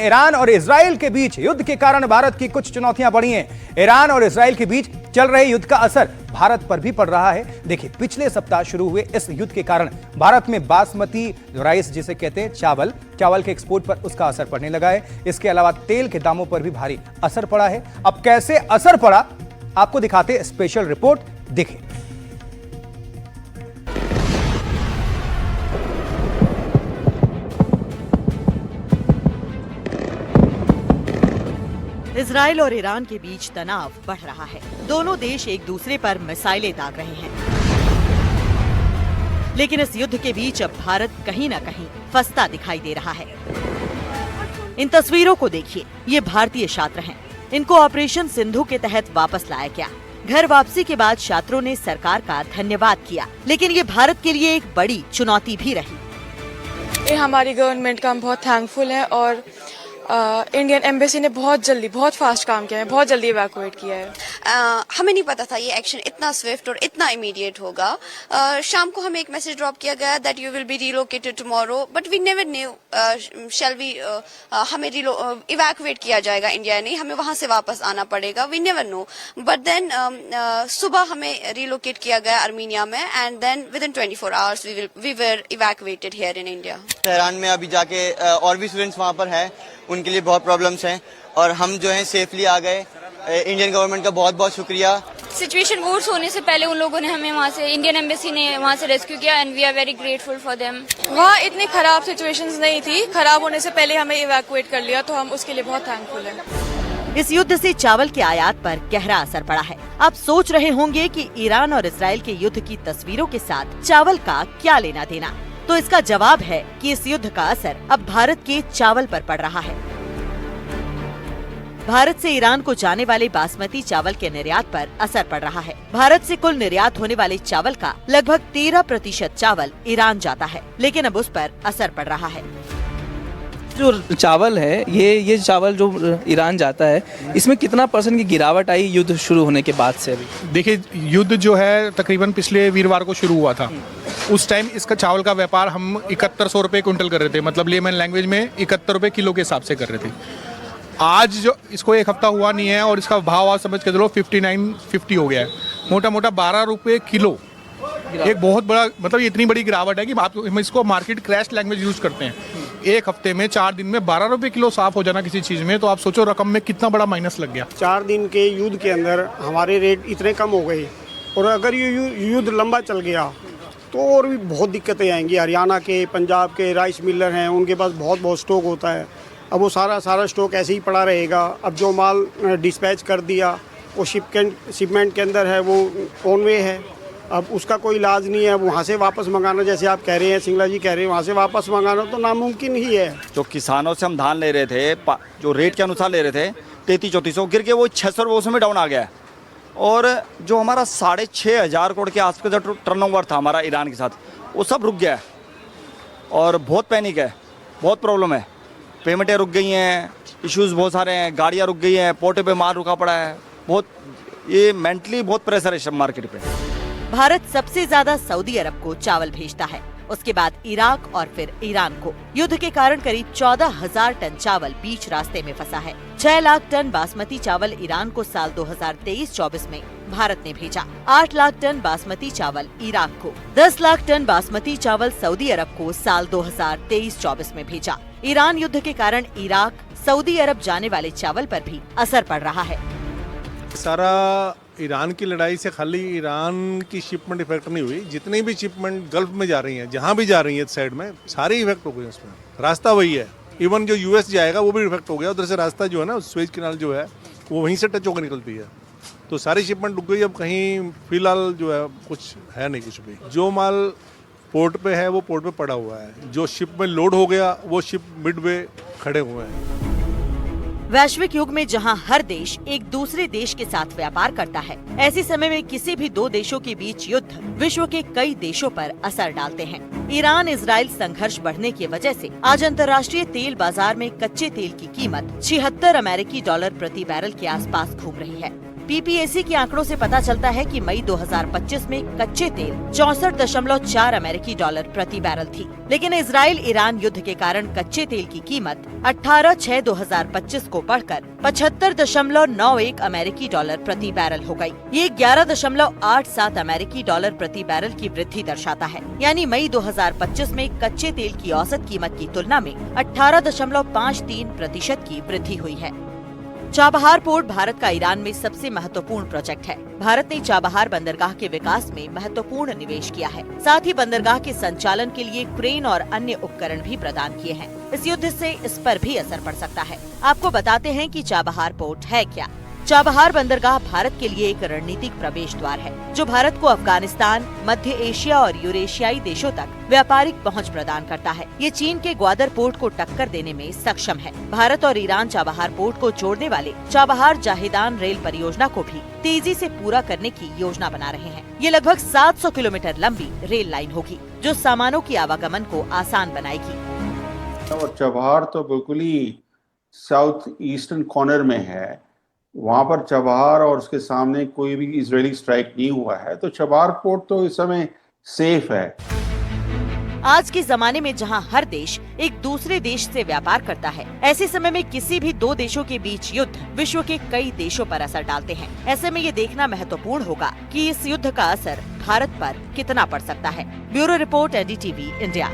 Iran और Israel के बीच युद्ध के कारण भारत की कुछ चुनौतियां बढ़ी हैं। ईरान और इजराइल के बीच चल रहे युद्ध का असर भारत पर भी पड़ रहा है। देखिए, पिछले सप्ताह शुरू हुए इस युद्ध के कारण भारत में बासमती राइस जिसे कहते हैं चावल के एक्सपोर्ट पर उसका असर पड़ने लगा है। इसके अलावा तेल के दामों पर भी भारी असर पड़ा है। अब कैसे असर पड़ा आपको दिखाते स्पेशल रिपोर्ट, देखिए। इजराइल और ईरान के बीच तनाव बढ़ रहा है। दोनों देश एक दूसरे पर मिसाइलें दाग रहे हैं, लेकिन इस युद्ध के बीच अब भारत कहीं न कहीं फंसता दिखाई दे रहा है। इन तस्वीरों को देखिए, ये भारतीय छात्र हैं। इनको ऑपरेशन सिंधु के तहत वापस लाया गया। घर वापसी के बाद छात्रों ने सरकार का धन्यवाद किया, लेकिन ये भारत के लिए एक बड़ी चुनौती भी रही। ये हमारी गवर्नमेंट का हम बहुत थैंकफुल हैं और इंडियन एम्बेसी ने बहुत फास्ट काम किया है, बहुत जल्दी इवैक्यूएट किया है। हमें नहीं पता था ये एक्शन इतना स्विफ्ट और इतना इमीडिएट होगा। शाम को हमें एक मैसेज ड्रॉप किया गया that you will be relocated tomorrow, but we never knew shall we हमें इवैक्यूएट किया जाएगा इंडिया, नहीं हमें वहां से वापस आना पड़ेगा। We never know, but then सुबह हमें रिलोकेट किया गया आर्मीनिया में and then within 24 hours we were evacuated here in India. Tehran में अभी जाके और भी स्टूडेंट्स वहाँ पर हैं, उनके लिए बहुत प्रॉब्लम्स हैं और हम जो हैं सेफली आ गए। इंडियन गवर्नमेंट का बहुत बहुत शुक्रिया। सिचुएशन वर्स होने से पहले उन लोगों ने हमें वहाँ से, इंडियन एम्बेसी ने वहाँ से रेस्क्यू किया and we are very grateful for them. वहाँ इतनी खराब सिचुएशंस नहीं थी, खराब होने से पहले हमें इवैक्यूएट कर लिया, तो हम उसके लिए बहुत थैंकफुल हैं। इस युद्ध से चावल के आयात पर गहरा असर पड़ा है। आप सोच रहे होंगे कि ईरान और इजराइल के युद्ध की तस्वीरों के साथ चावल का क्या लेना देना, तो इसका जवाब है कि इस युद्ध का असर अब भारत के चावल पर पड़ रहा है। भारत से ईरान को जाने वाले बासमती चावल के निर्यात पर असर पड़ रहा है। भारत से कुल निर्यात होने वाले चावल का लगभग 13% चावल ईरान जाता है, लेकिन अब उस पर असर पड़ रहा है। जो चावल है, ये चावल जो ईरान जाता है, इसमें कितना % की गिरावट आई युद्ध शुरू होने के बाद से? अभी देखिए, युद्ध जो है तकरीबन पिछले वीरवार को शुरू हुआ था। उस टाइम इसका चावल का व्यापार हम 7100 रुपये क्विंटल कर रहे थे, मतलब लेमन लैंग्वेज में 71 रुपये किलो के हिसाब से कर रहे थे। आज जो इसको एक हफ्ता हुआ नहीं है और इसका भाव आप समझ के चलो 59-50 हो गया है। मोटा मोटा 12 रुपये किलो, एक बहुत बड़ा, मतलब इतनी बड़ी गिरावट है कि हम इसको मार्केट क्रैश लैंग्वेज यूज करते हैं। एक हफ्ते में 4 दिन में 12 रुपये किलो साफ हो जाना किसी चीज़ में, तो आप सोचो रकम में कितना बड़ा माइनस लग गया। 4 दिन के युद्ध के अंदर हमारे रेट इतने कम हो गए और अगर ये युद्ध लंबा चल गया तो और भी बहुत दिक्कतें आएंगी। हरियाणा के, पंजाब के राइस मिलर हैं, उनके पास बहुत स्टॉक होता है। अब वो सारा स्टॉक ऐसे ही पड़ा रहेगा। अब जो माल डिस्पैच कर दिया वो शिपमेंट के अंदर है, वो ऑन वे है। अब उसका कोई इलाज नहीं है। वहाँ से वापस मंगाना, जैसे आप कह रहे हैं, सिंगला जी कह रहे हैं, वहाँ से वापस मंगाना तो नामुमकिन ही है। जो किसानों से हम धान ले रहे थे, जो रेट के अनुसार ले रहे थे 3300-3400, गिर के वो 600 रुपये में डाउन आ गया है। और जो हमारा 6500 करोड़ के आसपास जो टर्नओवर था हमारा ईरान के साथ, वो सब रुक गया है और बहुत पैनिक है, बहुत प्रॉब्लम है। पेमेंटें रुक गई हैं, इश्यूज बहुत सारे हैं, गाड़ियाँ रुक गई हैं, पोर्टे पे माल रुका पड़ा है। बहुत ये मेंटली बहुत प्रेशर है मार्केट पे। भारत सबसे ज्यादा सऊदी अरब को चावल भेजता है, उसके बाद इराक और फिर ईरान को। युद्ध के कारण करीब 14,000 टन चावल बीच रास्ते में फंसा है। 6 लाख टन बासमती चावल ईरान को साल 2023-24 में भारत ने भेजा। 8 लाख टन बासमती चावल इराक को, 10 लाख टन बासमती चावल सऊदी अरब को साल 2023-24 में भेजा। ईरान युद्ध के कारण इराक, सऊदी अरब जाने वाले चावल पर भी असर पड़ रहा है। सारा ईरान की लड़ाई से खाली ईरान की शिपमेंट इफेक्ट नहीं हुई, जितनी भी शिपमेंट गल्फ में जा रही हैं, जहाँ भी जा रही है साइड में, सारी इफेक्ट हो गई उसमें। रास्ता वही है, इवन जो यूएस जाएगा वो भी इफेक्ट हो गया। उधर से रास्ता जो है ना, स्वेज कैनाल जो है, वो वहीं से टच होकर निकलती है, तो सारी शिपमेंट रुक गई। अब कहीं फिलहाल जो है कुछ है नहीं, कुछ भी। जो माल पोर्ट पे है वो पोर्ट पे पड़ा हुआ है, जो शिप में लोड हो गया वो शिप मिडवे खड़े हुए हैं। वैश्विक युग में जहां हर देश एक दूसरे देश के साथ व्यापार करता है, ऐसे समय में किसी भी 2 देशों के बीच युद्ध विश्व के कई देशों पर असर डालते हैं। ईरान इजराइल संघर्ष बढ़ने की वजह से आज अंतर्राष्ट्रीय तेल बाजार में कच्चे तेल की कीमत $76 अमेरिकी प्रति बैरल के आसपास घूम रही है। PPAC के आंकड़ों से पता चलता है कि मई 2025 में कच्चे तेल 64.4 अमेरिकी डॉलर प्रति बैरल थी, लेकिन इजराइल ईरान युद्ध के कारण कच्चे तेल की कीमत 18/6/2025 को बढ़कर 75.91 अमेरिकी डॉलर प्रति बैरल हो गई। ये 11.87 अमेरिकी डॉलर प्रति बैरल की वृद्धि दर्शाता है। यानी मई 2025 में कच्चे तेल की औसत कीमत की तुलना में 18.53% की वृद्धि हुई है। चाबहार पोर्ट भारत का ईरान में सबसे महत्वपूर्ण प्रोजेक्ट है। भारत ने चाबहार बंदरगाह के विकास में महत्वपूर्ण निवेश किया है। साथ ही बंदरगाह के संचालन के लिए क्रेन और अन्य उपकरण भी प्रदान किए हैं। इस युद्ध से इस पर भी असर पड़ सकता है। आपको बताते हैं कि चाबहार पोर्ट है क्या। चाबहार बंदरगाह भारत के लिए एक रणनीतिक प्रवेश द्वार है, जो भारत को अफगानिस्तान, मध्य एशिया और यूरेशियाई देशों तक व्यापारिक पहुंच प्रदान करता है। ये चीन के ग्वादर पोर्ट को टक्कर देने में सक्षम है। भारत और ईरान चाबहार पोर्ट को जोड़ने वाले चाबहार जाहिदान रेल परियोजना को भी तेजी से पूरा करने की योजना बना रहे हैं। ये लगभग 700 किलोमीटर लंबी रेल लाइन होगी, जो सामानों की आवागमन को आसान बनाएगी। और चाबहार तो बिल्कुल ही साउथ ईस्टर्न कॉर्नर में है। वहाँ पर चाबहार और उसके सामने कोई भी इजरायली स्ट्राइक नहीं हुआ है, तो चाबहार पोर्ट तो इस समय सेफ है। आज के जमाने में जहां हर देश एक दूसरे देश से व्यापार करता है, ऐसे समय में किसी भी दो देशों के बीच युद्ध विश्व के कई देशों पर असर डालते हैं। ऐसे में ये देखना महत्वपूर्ण होगा कि इस युद्ध का असर भारत पर कितना पड़ सकता है। Bureau report, NDTV India.